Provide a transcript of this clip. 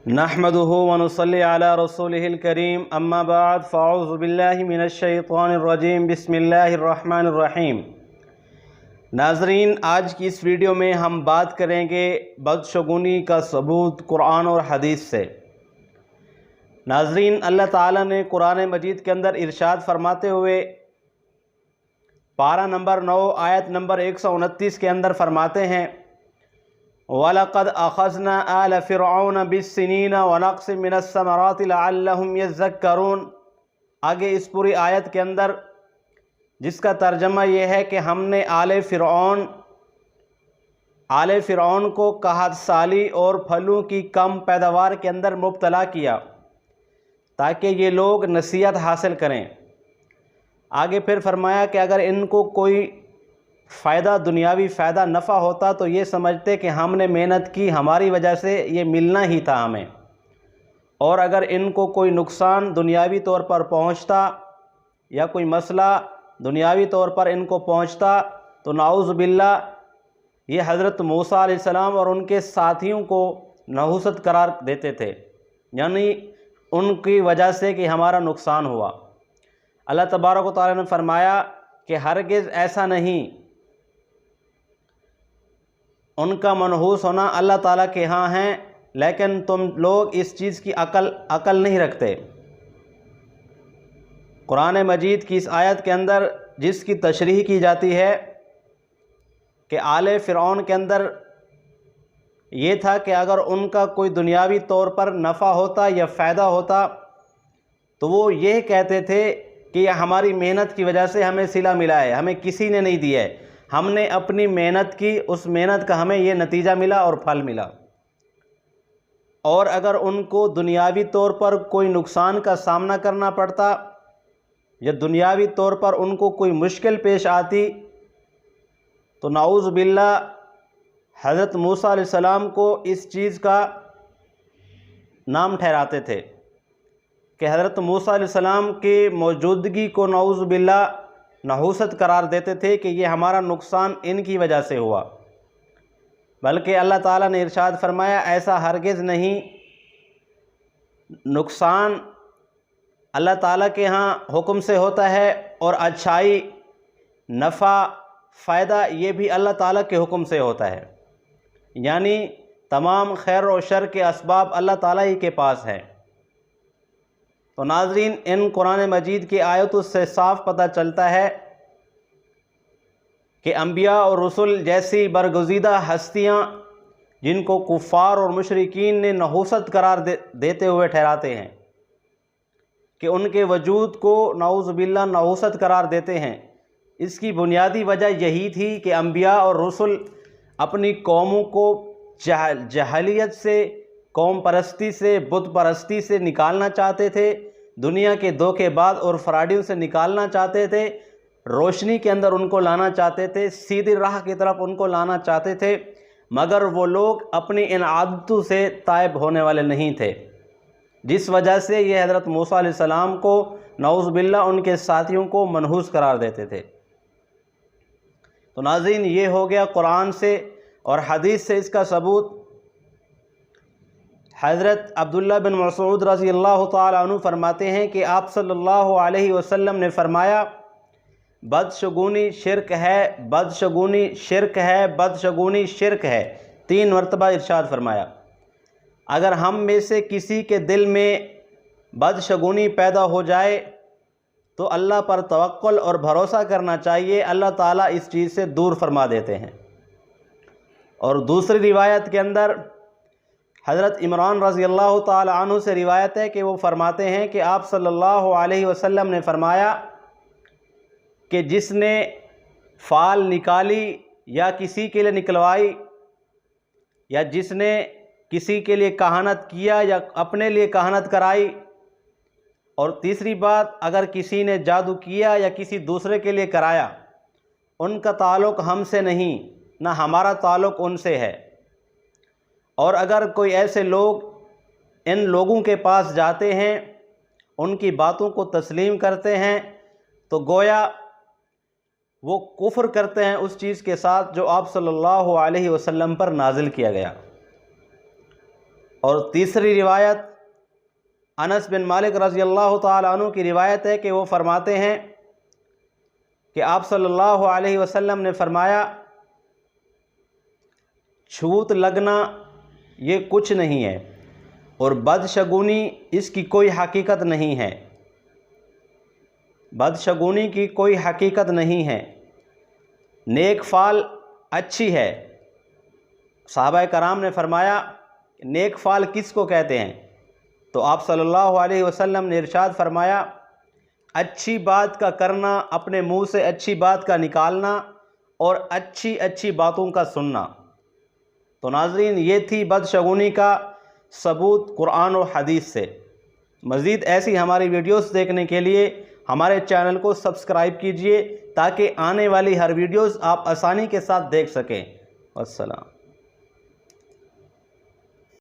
نحمده ونصلي على رسوله الكريم اما بعد فاعوذ باللہ من الشیطان الرجیم بسم اللہ الرحمن الرحیم۔ ناظرین، آج کی اس ویڈیو میں ہم بات کریں گے بدشگونی کا ثبوت قرآن اور حدیث سے۔ ناظرین، اللہ تعالیٰ نے قرآن مجید کے اندر ارشاد فرماتے ہوئے پارہ نمبر 9 آیت نمبر 129 کے اندر فرماتے ہیں وَلَقَدْ أَخَذْنَا آلَ فِرْعَوْنَ بِالسِّنِينَ وَنَقْصٍ مِّنَ الثَّمَرَاتِ لَعَلَّهُمْ يَذَّكَّرُونَ۔ آگے اس پوری آیت کے اندر جس کا ترجمہ یہ ہے کہ ہم نے آل فرعون کو قحط سالی اور پھلوں کی کم پیداوار کے اندر مبتلا کیا تاکہ یہ لوگ نصیحت حاصل کریں۔ آگے پھر فرمایا کہ اگر ان کو کوئی فائدہ، دنیاوی فائدہ، نفع ہوتا تو یہ سمجھتے کہ ہم نے محنت کی، ہماری وجہ سے یہ ملنا ہی تھا ہمیں، اور اگر ان کو کوئی نقصان دنیاوی طور پر پہنچتا یا کوئی مسئلہ دنیاوی طور پر ان کو پہنچتا تو نعوذ باللہ یہ حضرت موسیٰ علیہ السلام اور ان کے ساتھیوں کو نحوست قرار دیتے تھے، یعنی ان کی وجہ سے کہ ہمارا نقصان ہوا۔ اللہ تبارک و تعالیٰ نے فرمایا کہ ہرگز ایسا نہیں، ان کا منحوس ہونا اللہ تعالیٰ کے ہاں ہیں، لیکن تم لوگ اس چیز کی عقل نہیں رکھتے۔ قرآن مجید کی اس آیت کے اندر جس کی تشریح کی جاتی ہے کہ آل فرعون کے اندر یہ تھا کہ اگر ان کا کوئی دنیاوی طور پر نفع ہوتا یا فائدہ ہوتا تو وہ یہ کہتے تھے کہ یہ ہماری محنت کی وجہ سے ہمیں صلہ ملا ہے، ہمیں کسی نے نہیں دیا ہے، ہم نے اپنی محنت کی، اس محنت کا ہمیں یہ نتیجہ ملا اور پھل ملا۔ اور اگر ان کو دنیاوی طور پر کوئی نقصان کا سامنا کرنا پڑتا یا دنیاوی طور پر ان کو کوئی مشکل پیش آتی تو نعوذ باللہ حضرت موسیٰ علیہ السلام کو اس چیز کا نام ٹھہراتے تھے کہ حضرت موسیٰ علیہ السلام کی موجودگی کو نعوذ باللہ نحوست قرار دیتے تھے کہ یہ ہمارا نقصان ان کی وجہ سے ہوا، بلکہ اللہ تعالیٰ نے ارشاد فرمایا ایسا ہرگز نہیں، نقصان اللہ تعالیٰ کے ہاں حکم سے ہوتا ہے اور اچھائی، نفع، فائدہ یہ بھی اللہ تعالیٰ کے حکم سے ہوتا ہے، یعنی تمام خیر و شر کے اسباب اللہ تعالیٰ ہی کے پاس ہیں۔ تو ناظرین، ان قرآن مجید کی آیتوں سے صاف پتہ چلتا ہے کہ انبیاء اور رسل جیسی برگزیدہ ہستیاں جن کو کفار اور مشرکین نے نحوست قرار دیتے ہوئے ٹھہراتے ہیں کہ ان کے وجود کو نعوذ باللہ نحوست قرار دیتے ہیں، اس کی بنیادی وجہ یہی تھی کہ انبیاء اور رسل اپنی قوموں کو جہلیت سے، قوم پرستی سے، بت پرستی سے نکالنا چاہتے تھے، دنیا کے دھوکے باز اور فراڈیوں سے نکالنا چاہتے تھے، روشنی کے اندر ان کو لانا چاہتے تھے، سیدھی راہ کی طرف ان کو لانا چاہتے تھے، مگر وہ لوگ اپنی ان عادتوں سے تائب ہونے والے نہیں تھے، جس وجہ سے یہ حضرت موسیٰ علیہ السلام کو نعوذ باللہ ان کے ساتھیوں کو منحوس قرار دیتے تھے۔ تو ناظرین، یہ ہو گیا قرآن سے اور حدیث سے اس کا ثبوت۔ حضرت عبداللہ بن مسعود رضی اللہ تعالیٰ عنہ فرماتے ہیں کہ آپ صلی اللہ علیہ وسلم نے فرمایا بدشگونی شرک ہے، بدشگونی شرک ہے، بدشگونی شرک ہے، 3 مرتبہ ارشاد فرمایا۔ اگر ہم میں سے کسی کے دل میں بدشگونی پیدا ہو جائے تو اللہ پر توکل اور بھروسہ کرنا چاہیے، اللہ تعالیٰ اس چیز سے دور فرما دیتے ہیں۔ اور دوسری روایت کے اندر حضرت عمران رضی اللہ تعالی عنہ سے روایت ہے کہ وہ فرماتے ہیں کہ آپ صلی اللہ علیہ وسلم نے فرمایا کہ جس نے فال نکالی یا کسی کے لیے نکلوائی، یا جس نے کسی کے لیے کہانت کیا یا اپنے لیے کہانت کرائی، اور تیسری بات اگر کسی نے جادو کیا یا کسی دوسرے کے لیے کرایا، ان کا تعلق ہم سے نہیں، نہ ہمارا تعلق ان سے ہے۔ اور اگر کوئی ایسے لوگ ان لوگوں کے پاس جاتے ہیں، ان کی باتوں کو تسلیم کرتے ہیں، تو گویا وہ کفر کرتے ہیں اس چیز کے ساتھ جو آپ صلی اللہ علیہ وسلم پر نازل کیا گیا۔ اور تیسری روایت انس بن مالک رضی اللہ تعالیٰ عنہ کی روایت ہے کہ وہ فرماتے ہیں کہ آپ صلی اللہ علیہ وسلم نے فرمایا چھوت لگنا یہ کچھ نہیں ہے اور بدشگونی اس کی کوئی حقیقت نہیں ہے، بدشگونی کی کوئی حقیقت نہیں ہے، نیک فال اچھی ہے۔ صحابہ کرام نے فرمایا نیک فال کس کو کہتے ہیں؟ تو آپ صلی اللہ علیہ وسلم نے ارشاد فرمایا اچھی بات کا کرنا، اپنے منہ سے اچھی بات کا نکالنا اور اچھی اچھی باتوں کا سننا۔ تو ناظرین یہ تھی بدشگونی کا ثبوت قرآن و حدیث سے۔ مزید ایسی ہماری ویڈیوز دیکھنے کے لیے ہمارے چینل کو سبسکرائب کیجئے تاکہ آنے والی ہر ویڈیوز آپ آسانی کے ساتھ دیکھ سکیں۔ والسلام۔